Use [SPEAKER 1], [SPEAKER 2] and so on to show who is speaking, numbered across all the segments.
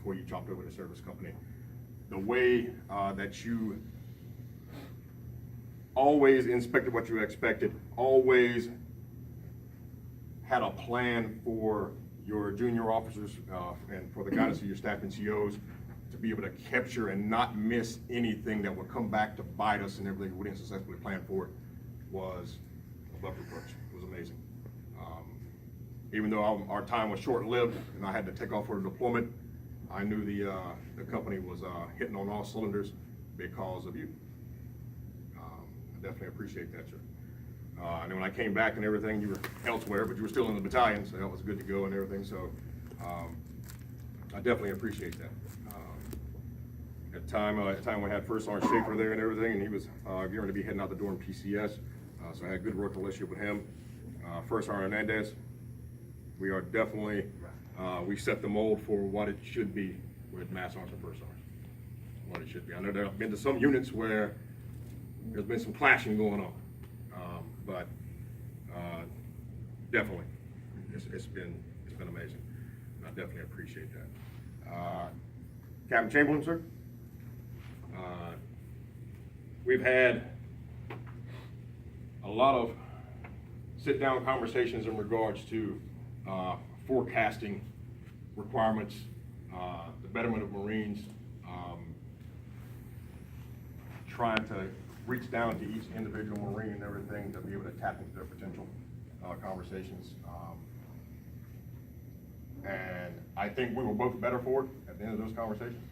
[SPEAKER 1] before you chopped over the service company. The way that you always inspected what you expected, always had a plan for your junior officers and for the guidance of your staff and COs to be able to capture and not miss anything that would come back to bite us and everything we didn't successfully plan for it was above reproach. It was amazing. Even though our time was short-lived and I had to take off for a deployment, I knew the company was hitting on all cylinders because of you. I definitely appreciate that, sir. And then when I came back and everything, you were elsewhere, but you were still in the battalion, so that was good to go and everything. So I definitely appreciate that. At the time we had First Sergeant Schaefer there and everything, and he was getting to be heading out the door in PCS, so I had a good working relationship with him. First Sergeant Hernandez, we are definitely, we set the mold for what it should be with Mass Sergeant and First Sergeant, what it should be. I know there have been to some units where there's been some clashing going on, but definitely, it's been amazing. I definitely appreciate that. Captain Chamberlain, sir. We've had a lot of sit-down conversations in regards to forecasting requirements, the betterment of Marines, trying to reach down to each individual Marine and everything to be able to tap into their potential conversations. And I think we were both better for it at the end of those conversations.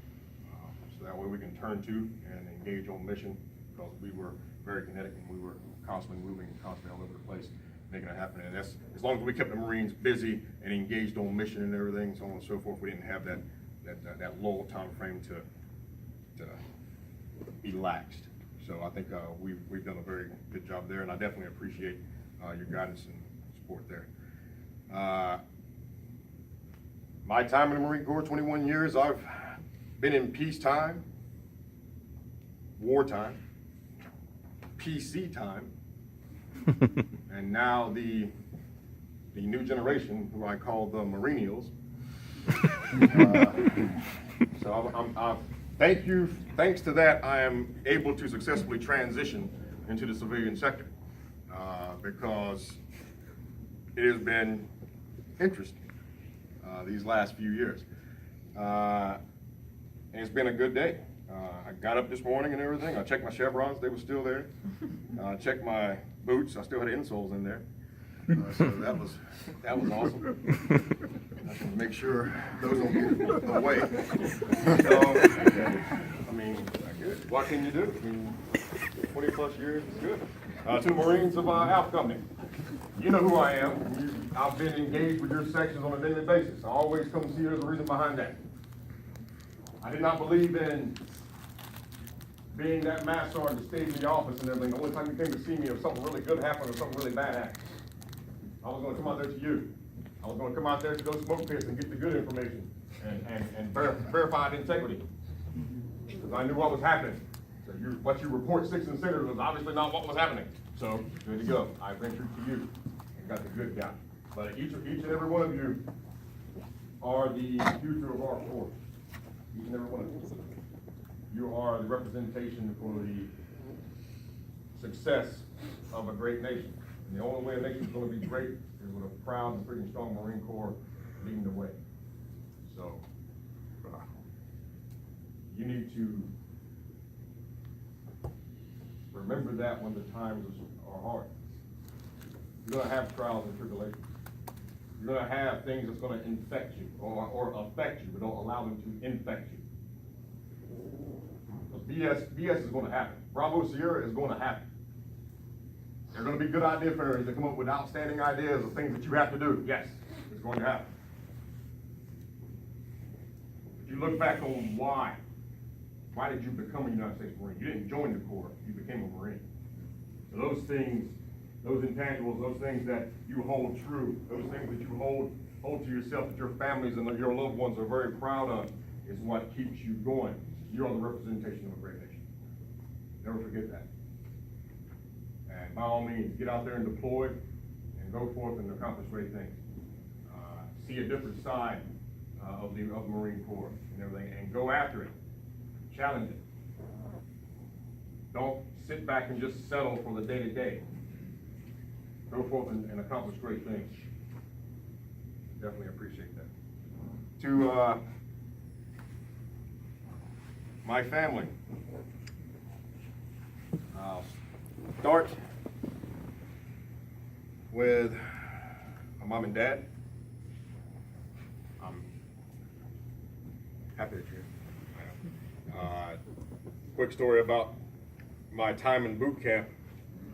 [SPEAKER 1] So that way we can turn to and engage on mission, because we were very kinetic and we were constantly moving and constantly all over the place, making it happen. And that's, as long as we kept the Marines busy and engaged on mission and everything, so on and so forth, we didn't have that lull time frame to be laxed. So I think we've done a very good job there, and I definitely appreciate your guidance and support there. My time in the Marine Corps, 21 years, I've been in peacetime, wartime, PC time, and now the new generation, who I call the Marinials. So thanks to that, I am able to successfully transition into the civilian sector, because it has been interesting these last few years. And it's been a good day. I got up this morning and everything. I checked my chevrons, they were still there. I checked my boots, I still had insoles in there. So that was awesome. I just want to make sure those don't get away. So, I mean, what can you do? I mean, 20 plus years is good. To the Marines of Alpha Company, you know who I am. I've been engaged with your sections on a daily basis. I always come see you. There's a reason behind that. I did not believe in being that master sergeant that stayed in the office and everything. The only time you came to see me if something really good happened or something really bad happened. I was going to come out there to you. I was going to come out there to those smoke pits and get the good information and verified integrity. Because I knew what was happening. So what you report 6 and Center was obviously not what was happening. So, good to go. I ventured to you and got the good guy. But each and every one of you are the future of our force. Each and every one of you. You are the representation for the success of a great nation. And the only way a nation is going to be great is with a proud and freaking strong Marine Corps leading the way. So, you need to remember that when the times are hard. You're going to have trials and tribulations. You're going to have things that's going to infect you or affect you, but don't allow them to infect you. Because BS is going to happen. Bravo Sierra is going to happen. There are going to be good idea fairies that come up with outstanding ideas of things that you have to do. Yes, it's going to happen. But you look back on why. Why did you become a United States Marine? You didn't join the Corps, you became a Marine. So those things, those intangibles, those things that you hold true, those things that you hold to yourself, that your families and your loved ones are very proud of, is what keeps you going. You are the representation of a great nation. Never forget that. And by all means, get out there and deploy and go forth and accomplish great things. See a different side of the Marine Corps and everything, and go after it, challenge it. Don't sit back and just settle for the day-to-day. Go forth and accomplish great things. Definitely appreciate that. To my family, I'll start with my mom and dad. I'm happy that you're here. Quick story about my time in boot camp.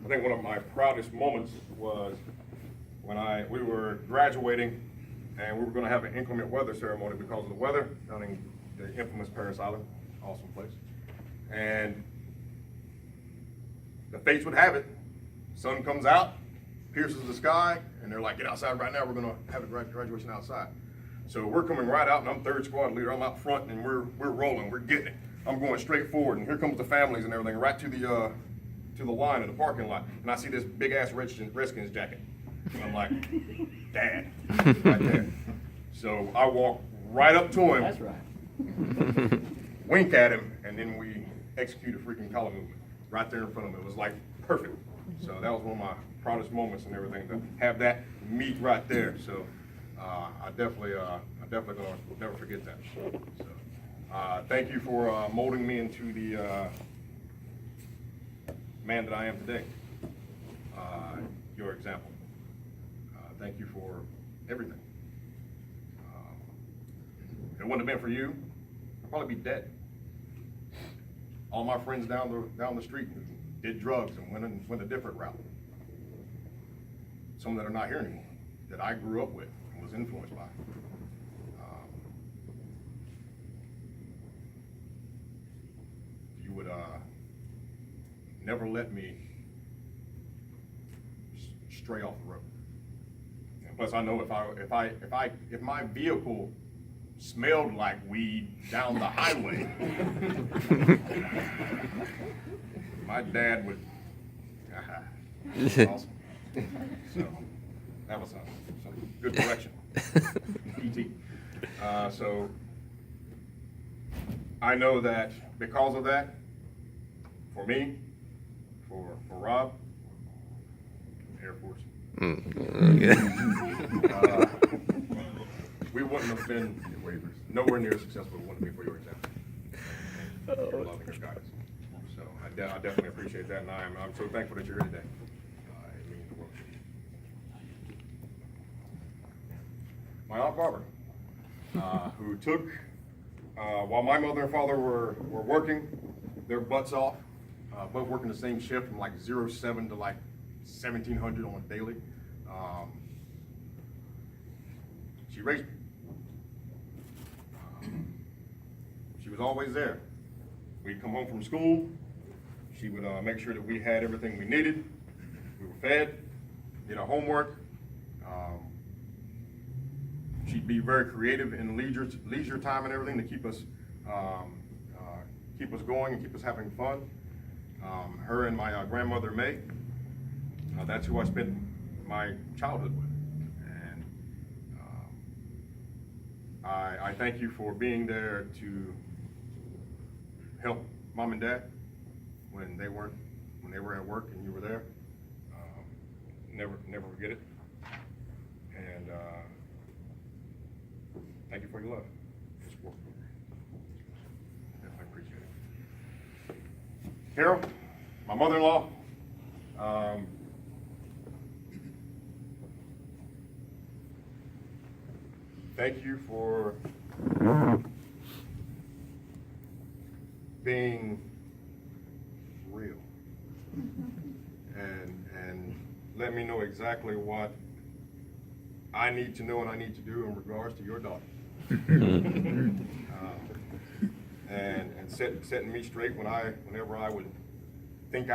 [SPEAKER 1] I think one of my proudest moments was when we were graduating and we were going to have an inclement weather ceremony because of the weather down in the infamous Paris Island, awesome place. And the fates would have it, sun comes out, pierces the sky, and they're like, get outside right now, we're going to have a graduation outside. So we're coming right out, and I'm third squad leader, I'm out front, and we're rolling, we're getting it. I'm going straight forward, and here comes the families and everything, right to the line in the parking lot, and I see this big ass Redskins jacket. And I'm like, Dad, right there. So I walk right up to him.
[SPEAKER 2] That's right.
[SPEAKER 1] Wink at him, and then we execute a freaking collar movement right there in front of him. It was like perfect. So that was one of my proudest moments and everything, to have that meet right there. So I definitely gonna never forget that. So thank you for molding me into the man that I am today. Your example. Thank you for everything. If it wouldn't have been for you, I'd probably be dead. All my friends down the street did drugs and went a different route. Some that are not here anymore, that I grew up with and was influenced by. You would never let me stray off the road. And plus, I know if my vehicle smelled like weed down the highway, my dad would. Awesome. So that was some good direction. PT. So I know that because of that, for me, for Rob, Air Force, we wouldn't have been nowhere near as successful as we wouldn't be for your example. And your love and your guidance. So I definitely appreciate that, and I'm so thankful that you're here today. It means the world to me. My Aunt Barbara, who took, while my mother and father were working their butts off, both working the same shift from like 07 to like 1700 on a daily. She raised me. She was always there. We'd come home from school. She would make sure that we had everything we needed. We were fed, did our homework. She'd be very creative in leisure time and everything to keep us going and keep us having fun. Her and my grandmother May, that's who I spent my childhood with. And I thank you for being there to help Mom and Dad when they were at work and you were there. Never forget it. And thank you for your love and support. Definitely appreciate it. Carol, my mother-in-law, thank you for being real and let me know exactly what I need to know and I need to do in regards to your daughter. And setting me straight whenever I would think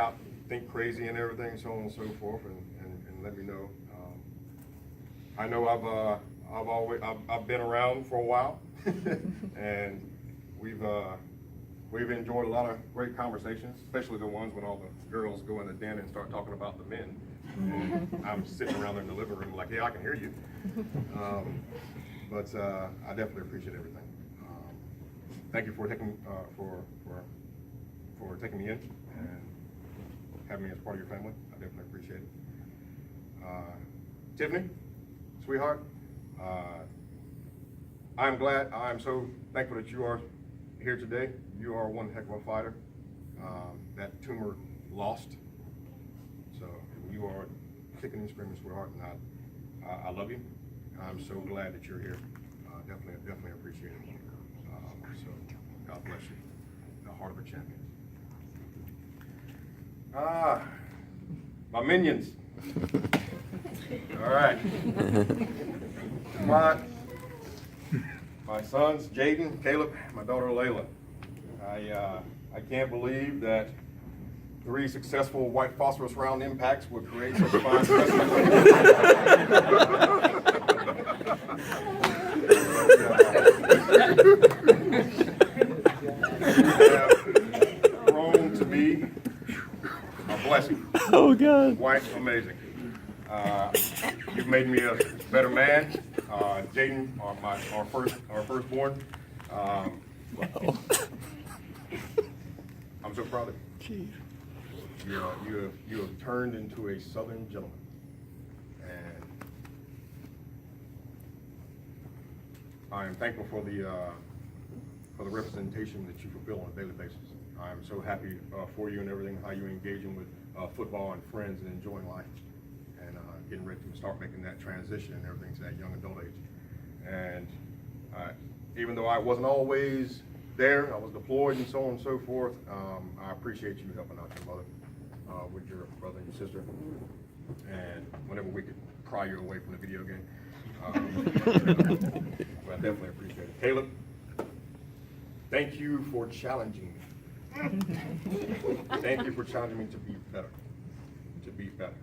[SPEAKER 1] crazy and everything, so on and so forth, and let me know. I know I've been around for a while, and we've enjoyed a lot of great conversations, especially the ones when all the girls go in the den and start talking about the men. And I'm sitting around there in the living room like, yeah, I can hear you. But I definitely appreciate everything. Thank you for taking taking me in and having me as part of your family. I definitely appreciate it. Tiffany, sweetheart, I'm so thankful that you are here today. You are one heck of a fighter. That tumor lost. So you are kicking and screaming, sweetheart, and I love you. I'm so glad that you're here. Definitely appreciate it. So God bless you. The heart of a champion. My minions. All right. My sons, Jaden, Caleb, my daughter Layla. I can't believe that 3 successful white phosphorus round impacts would create such fine specimens. You have grown to be a blessing.
[SPEAKER 2] Oh God.
[SPEAKER 1] Quite amazing. You've made me a better man. Jaden, our firstborn. I'm so proud of you. You have turned into a Southern gentleman, and I am thankful for the representation that you fulfill on a daily basis. I am so happy for you and everything, how you're engaging with football and friends and enjoying life, and getting ready to start making that transition and everything to that young adult age. And even though I wasn't always there, I was deployed and so on and so forth, I appreciate you helping out your mother with your brother and your sister, and whenever we could pry you away from the video game. But I definitely appreciate it. Caleb, thank you for challenging me. Thank you for challenging me to be better. To be better.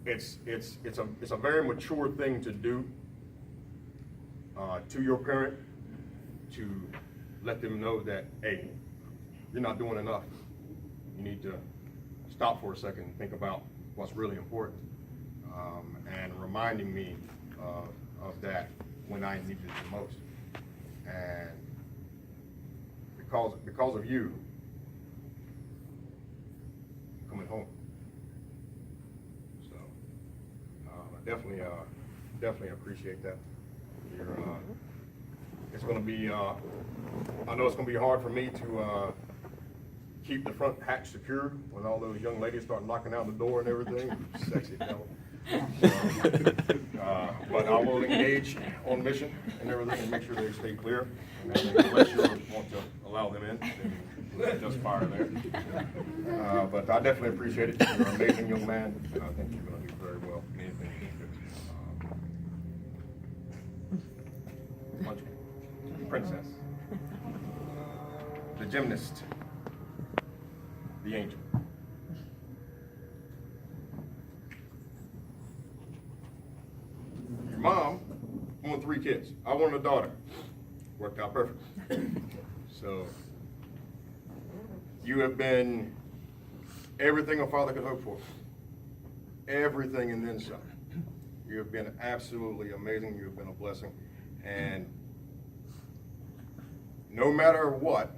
[SPEAKER 1] It's a very mature thing to do to your parent, to let them know that, hey, you're not doing enough. You need to stop for a second and think about what's really important, and reminding me of that when I needed it the most. And because of you coming home. So I definitely appreciate that. It's going to be, I know it's going to be hard for me to keep the front hatch secure when all those young ladies start knocking out the door and everything. Sexy devil. But I will engage on mission and everything and make sure they stay clear. And unless you want to allow them in, then just fire there. But I definitely appreciate it. You're an amazing young man, and I think you're going to do very well in anything you do. Munchkin. Princess. The gymnast. The angel. Your mom wanted 3 kids. I wanted a daughter. Worked out perfect. So you have been everything a father could hope for. Everything and then some. You have been absolutely amazing. You have been a blessing. And no matter what,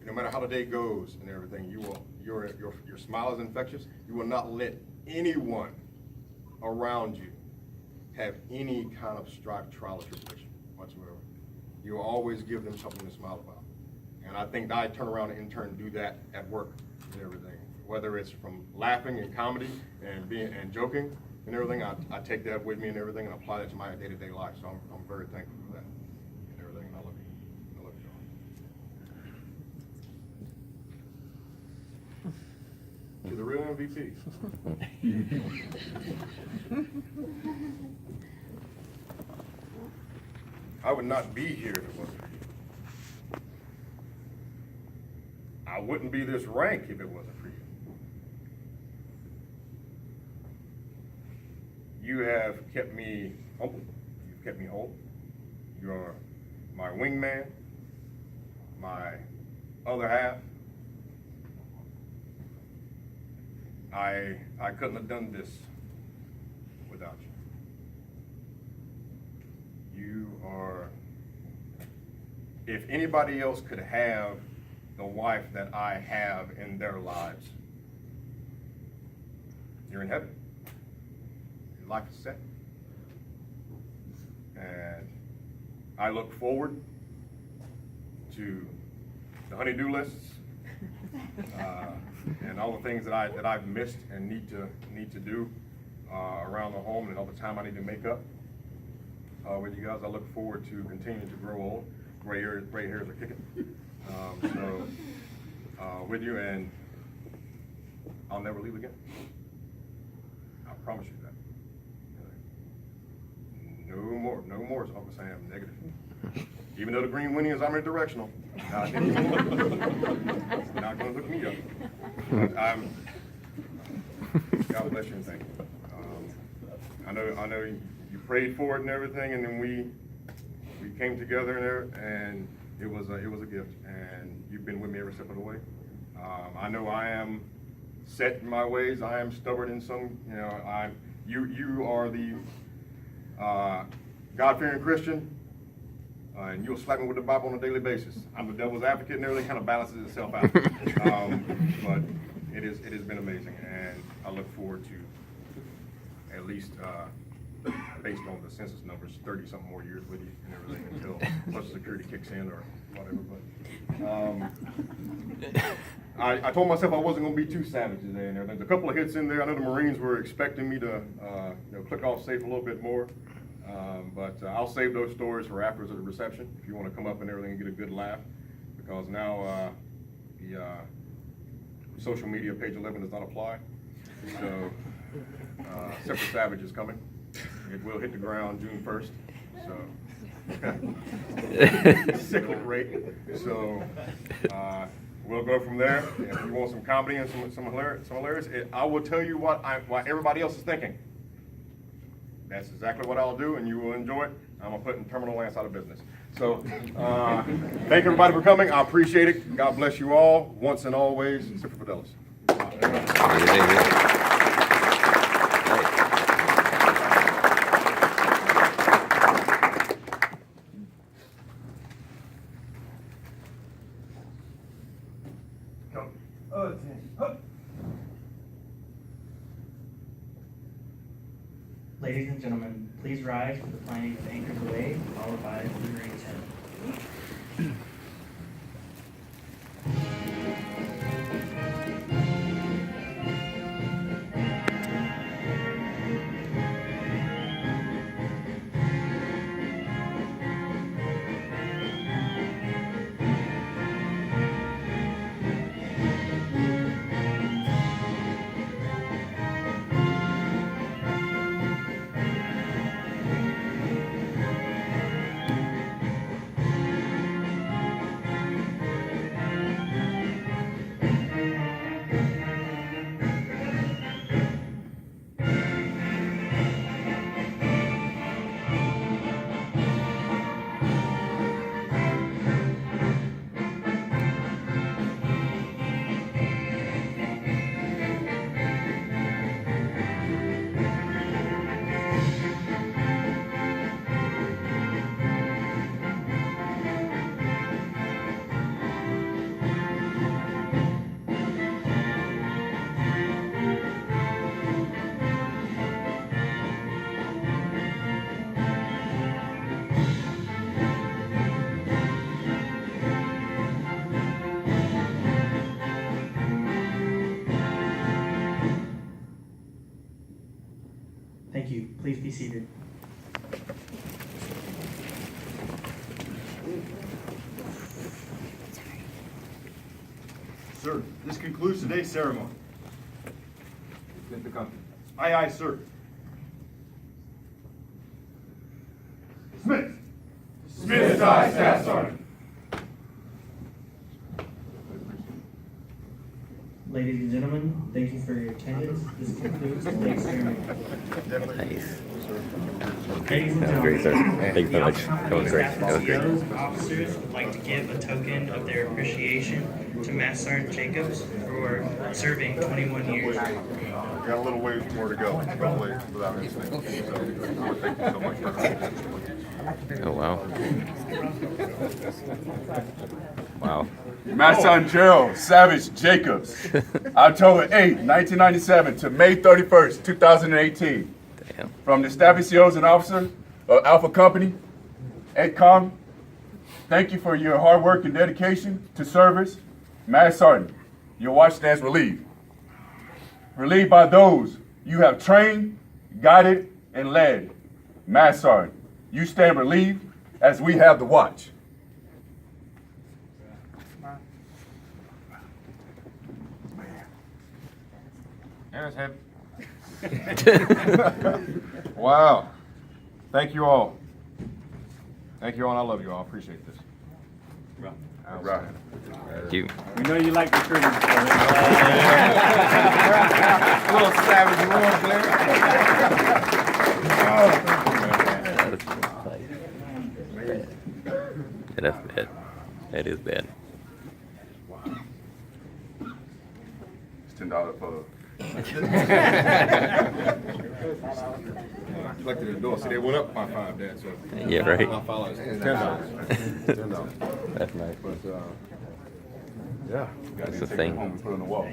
[SPEAKER 1] no matter how the day goes and everything, your smile is infectious. You will not let anyone around you have any kind of strife, trial, or tribulation whatsoever. You will always give them something to smile about. And I think I turn around and in turn do that at work and everything. Whether it's from laughing and comedy and joking and everything, I take that with me and everything and apply that to my day-to-day life. So I'm very thankful for that and everything. And I love you. I love you all. To the real MVP. I would not be here if it wasn't for you. I wouldn't be this rank if it wasn't for you. You have kept me humble. You've kept me whole. You're my wingman, my other half. I couldn't have done this without you. you are, if anybody else could have the wife that I have in their lives, you're in heaven. Your life is set. And I look forward to the honey-do lists and all the things that I've missed and need to do around the home, and all the time I need to make up with you guys. I look forward to continuing to grow old. Gray hairs are kicking. With you, and I'll never leave again. I promise you that. No more is Uncle Sam negative. Even though the green winning is omnidirectional, it's not going to hook me up. But God bless you and thank you. I know you prayed for it and everything, and then we came together in there, and it was a gift, and you've been with me every step of the way. I know I am set in my ways. I am stubborn in some. You are the God-fearing Christian, and you'll slap me with the Bible on a daily basis. I'm the devil's advocate, and everything kind of balances itself out. But it has been amazing, and I look forward to at least, based on the census numbers, 30-something more years with you and everything until Social Security kicks in or whatever. But I told myself I wasn't going to be too savage today and everything. There's a couple of hits in there. I know the Marines were expecting me to click off safe a little bit more. But I'll save those stories for after the reception if you want to come up and everything and get a good laugh, because now the social media page 11 does not apply. So Semper Savage is coming. It will hit the ground June 1st. So sickle rate. So we'll go from there. If you want some comedy and some hilarious, I will tell you what everybody else is thinking. That's exactly what I'll do, and you will enjoy it. I'm going to put Terminal Lance out of business. So thank everybody for coming. I appreciate it. God bless you all. Once and always, Semper Fidelis.
[SPEAKER 3] Ladies and gentlemen, please rise for the planting of Anchors Away, followed by the Marines Hymn. Thank you. Please be seated.
[SPEAKER 4] Sir, this concludes today's ceremony.
[SPEAKER 1] Get the company.
[SPEAKER 4] Aye, aye, sir. Smith.
[SPEAKER 2] Smith is aye, Staff Sergeant.
[SPEAKER 3] Ladies and gentlemen, thank you for your attendance. This concludes today's ceremony.
[SPEAKER 5] Nice.
[SPEAKER 3] Ladies and
[SPEAKER 5] That was great, sir.
[SPEAKER 3] gentlemen,
[SPEAKER 5] Thank you so much. That was great. That was great.
[SPEAKER 3] CEOs, officers would like to give a token of their appreciation to Master Sergeant Jacobs for serving 21 years.
[SPEAKER 1] Got a little ways more to go, probably without incident. So, thank you so much.
[SPEAKER 5] Oh, wow. Wow.
[SPEAKER 4] My son Gerald Savage Jacobs, October 8, 1997 to May 31st, 2018.
[SPEAKER 5] Damn.
[SPEAKER 4] From the Staff COs and officer of Alpha Company, EdCom, thank you for your hard work and dedication to service. Master Sergeant, your watch stands relieved. Relieved by those you have trained, guided, and led. Master Sergeant, you stand relieved as we have the watch.
[SPEAKER 1] That's heavy. Wow. Thank you all. Thank you all, and I love you all. I appreciate this.
[SPEAKER 4] Right.
[SPEAKER 5] Thank you.
[SPEAKER 2] We know you like recruiting.
[SPEAKER 1] Little savage roar, Blair.
[SPEAKER 5] Yeah, that's bad. That is bad.
[SPEAKER 4] It's $10 for.
[SPEAKER 1] Like to the door. See, they went up by 5, Dad. So
[SPEAKER 5] Yeah, right.
[SPEAKER 1] I follow. It's $10. $10.
[SPEAKER 5] That's nice.
[SPEAKER 1] But yeah,
[SPEAKER 5] That's the thing.
[SPEAKER 4] Home and put it on the wall.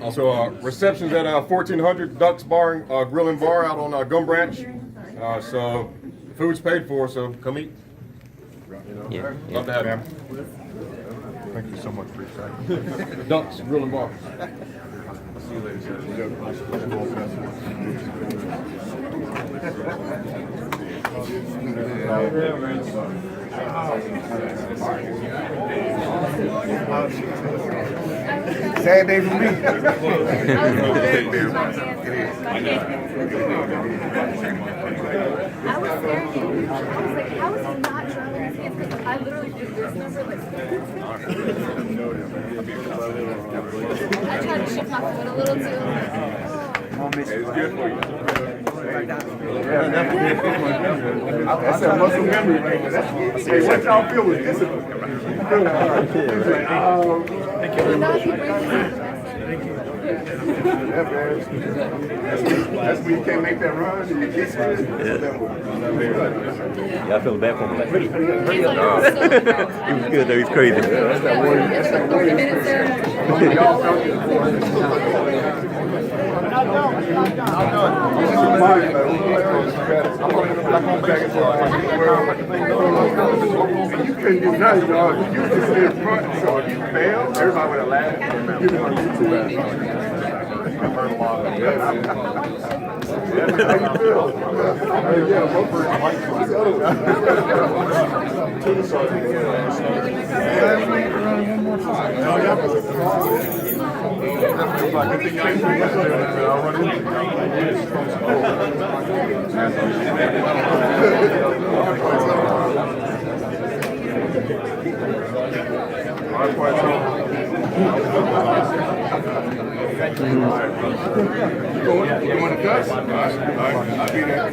[SPEAKER 1] Also, receptions at 1400 Ducks Bar, Grill and Bar out on Gum Branch. So food's paid for, so come eat.
[SPEAKER 5] Yeah.
[SPEAKER 1] Love to have you. Thank you so much for your time. Ducks Grill and Bar. See you later, sir.
[SPEAKER 2] Sad day for me.
[SPEAKER 6] I was scared. I was like, how is he not drawing his hands? Because I literally did this number like. I tried to shift my foot a little too.
[SPEAKER 4] It's good for you.
[SPEAKER 2] That's a muscle memory. Hey, what y'all feel with discipline?
[SPEAKER 6] You know, he brings it
[SPEAKER 2] That's when you can't make that run and you get it.
[SPEAKER 5] Y'all feel bad for him. Like, pretty.
[SPEAKER 6] He's like, so
[SPEAKER 5] He was good though. He's crazy.
[SPEAKER 6] It's like 30 minutes there.
[SPEAKER 2] You couldn't do nothing, dog. You just in front, so if you fail, everybody would have laughed. You know, I've heard a lot of that. How you feel? Yeah, Roper. You want to cuss? All right. I'll be there. I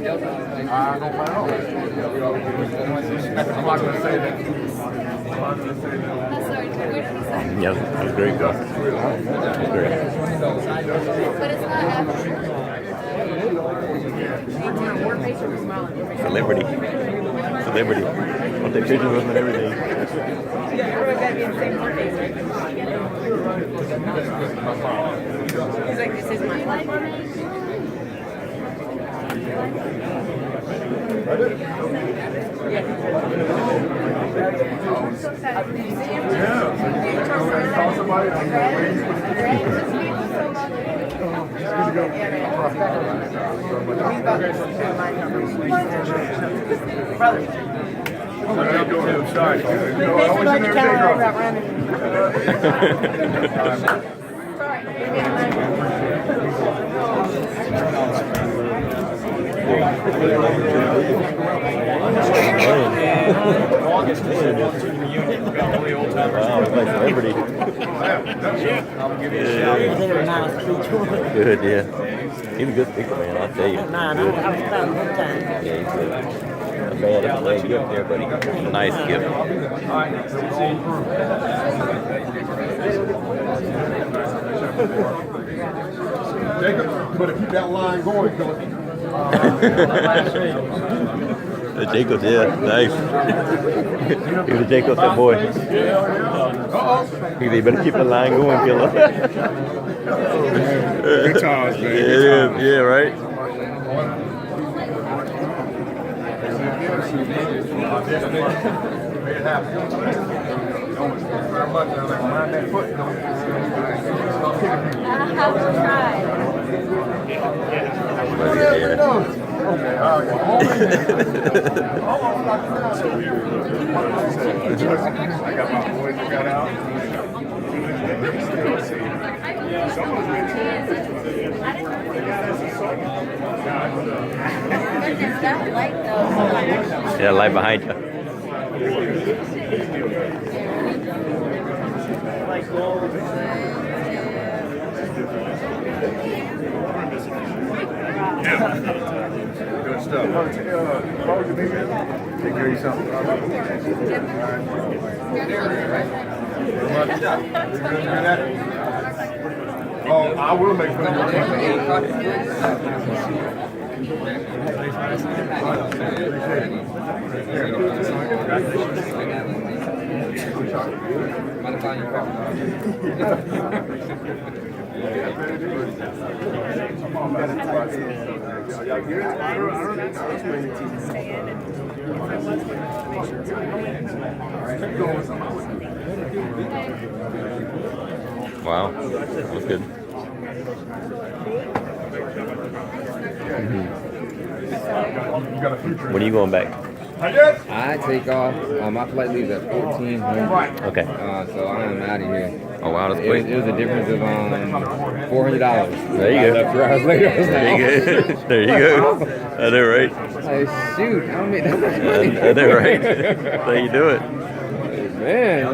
[SPEAKER 2] don't mind. I'm not going to say that.
[SPEAKER 5] Yeah, that was great though. That was great.
[SPEAKER 6] But it's not happening.
[SPEAKER 5] Celebrity. Celebrity. I'll take pictures of him and everything.
[SPEAKER 6] He's like, this is my life.
[SPEAKER 5] Wow, it's like celebrity. Good, yeah. He's a good speaker, man, I'll tell you. Yeah, he's good. That's a bad gift there, buddy. Nice gift.
[SPEAKER 1] Jacob, you better keep that line going, Philip.
[SPEAKER 5] The Jacobs, yeah, nice. He was a Jacobs, that boy. He better keep the line going, killer.
[SPEAKER 2] Good times, man.
[SPEAKER 5] Yeah, right.
[SPEAKER 6] I will try.
[SPEAKER 2] I got my boys that got out.
[SPEAKER 5] Yeah, light behind you.
[SPEAKER 2] Good stuff. Take care of yourself. Oh, I will make fun of
[SPEAKER 5] Wow, that was good. When are you going back?
[SPEAKER 7] I take off. My flight leaves at 1400.
[SPEAKER 5] Okay.
[SPEAKER 7] So I'm out of here.
[SPEAKER 5] Oh wow, that's
[SPEAKER 7] It
[SPEAKER 5] quick.
[SPEAKER 7] was a difference of $400.
[SPEAKER 5] There you go.
[SPEAKER 7] 2 hours later, I was
[SPEAKER 5] There you
[SPEAKER 7] like,
[SPEAKER 5] go. There you go. I know, right?
[SPEAKER 7] like, shoot, I don't make that much money.
[SPEAKER 5] I know, right? So you do it.
[SPEAKER 7] Man,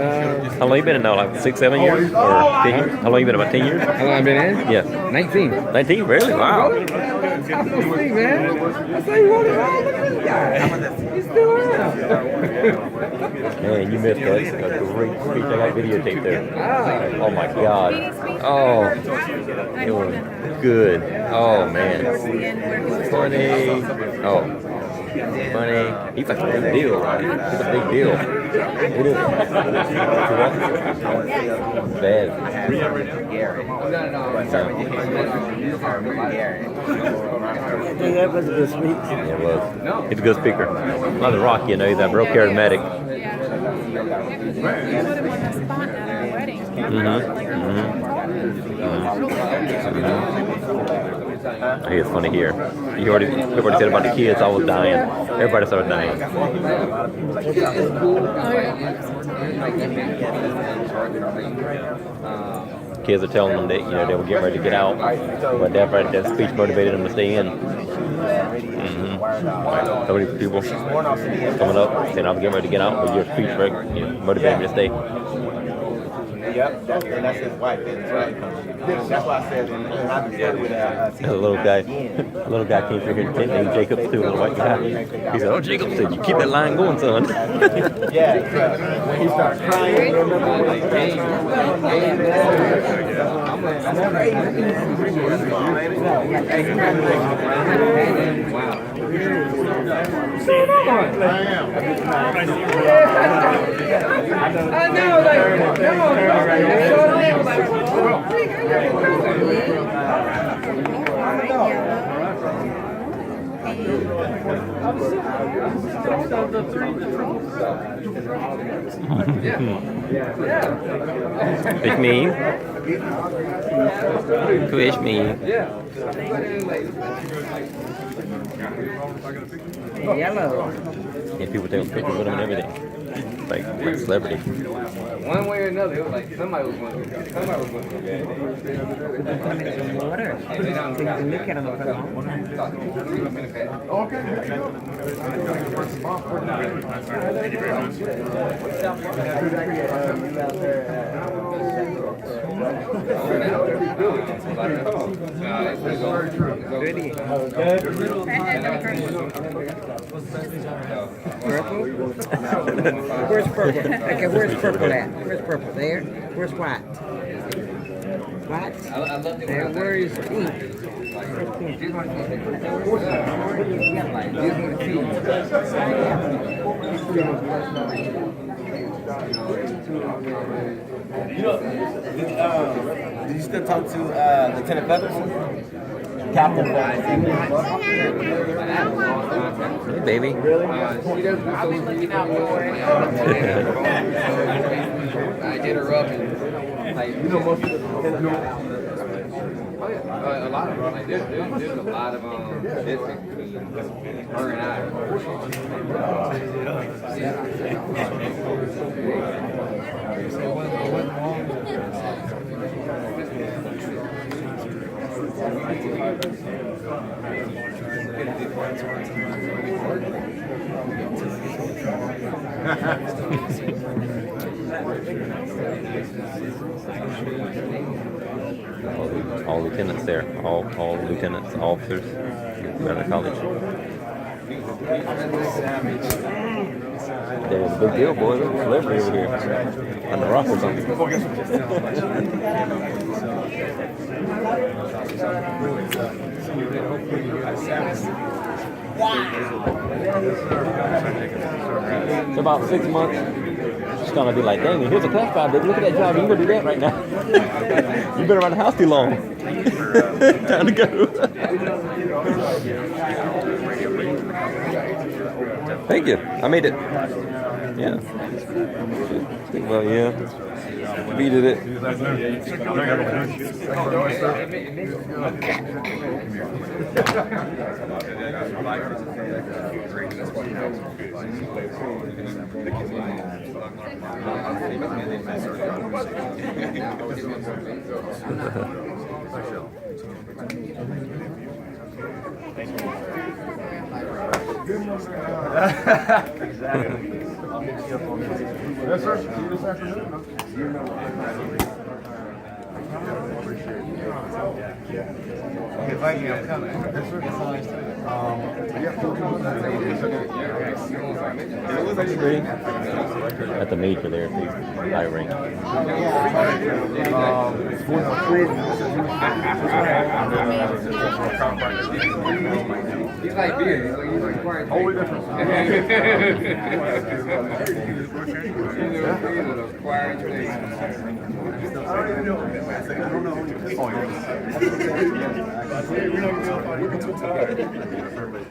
[SPEAKER 5] How long you been in now? Like 6, 7 years? Or 10 years? How long you been? About 10 years?
[SPEAKER 7] how long I been in?
[SPEAKER 5] Yeah.
[SPEAKER 7] 19.
[SPEAKER 5] 19? Really? Wow.
[SPEAKER 7] I don't see, man. I say you want it all. Look at this guy. He's still around.
[SPEAKER 5] Man, you missed that. That's a great speech. I got videotape there.
[SPEAKER 7] Ah.
[SPEAKER 5] Oh my God. Oh, it was good. Oh man. Funny. Oh. Funny. He's like a big deal, right? He's a big deal. It is. Bad.
[SPEAKER 8] That was a good speech.
[SPEAKER 5] Yeah, it was. He's a good speaker. Not the Rock, you know, he's real charismatic. He is funny here. You already said about the kids, I was dying. Everybody started dying. Kids are telling them that, you know, they were getting ready to get out, but that speech motivated them to stay in. So many people coming up saying, I'm getting ready to get out, but your speech motivated me to stay.
[SPEAKER 9] Yep, and that's his wife. That's right. That's why I said when I started with
[SPEAKER 5] There's a little guy came through here named Jacobs too, a little white guy. He said, "Oh, Jacobs said you keep that line going, son."
[SPEAKER 9] yeah, when he started crying,
[SPEAKER 7] I know, like,
[SPEAKER 5] Fish me. Fish me.
[SPEAKER 8] Yellow.
[SPEAKER 5] Yeah, people take pictures with him and everything. Like celebrity.
[SPEAKER 7] one way or another, it was like somebody was going to go. Somebody was going to go.
[SPEAKER 8] Water. So you can look at them for a long Purple? Where's purple? Okay, where's purple at? Where's purple? There? Where's white? White? There, where is pink?
[SPEAKER 9] Did you still talk to Lieutenant Feathers? Captain Feathers.
[SPEAKER 5] Hey, baby.
[SPEAKER 7] I did her up and like a lot of like there's a lot of distance between her and I.
[SPEAKER 5] All lieutenants there. All lieutenants, officers. Right at college. There's a big deal, boy. There's a celebrity over here. On the rock or something. So about 6 months, she's gonna be like, dang, here's a classified, baby. Look at that job. You gonna do that right now. You've been around the house too long. Time to go. Thank you. I made it. Yeah. Well, yeah. Beated it.
[SPEAKER 2] Yes, sir. See you this afternoon.
[SPEAKER 7] Invite me, I'm coming. Yes, sir.
[SPEAKER 5] At the major there, please. High rank.
[SPEAKER 7] He's like beer. He's like quiet.
[SPEAKER 2] Wholly different.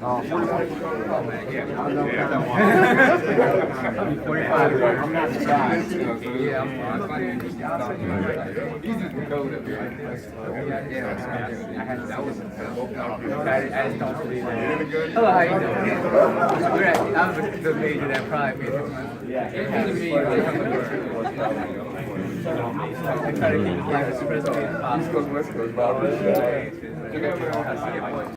[SPEAKER 7] I'm not the guy. Yeah, I'm funny. He's just the code up here. Yeah, I had that was I just don't believe it. Hello, how you doing? I was the major that probably made it. Yeah, it had to be like I try to keep like as present as possible.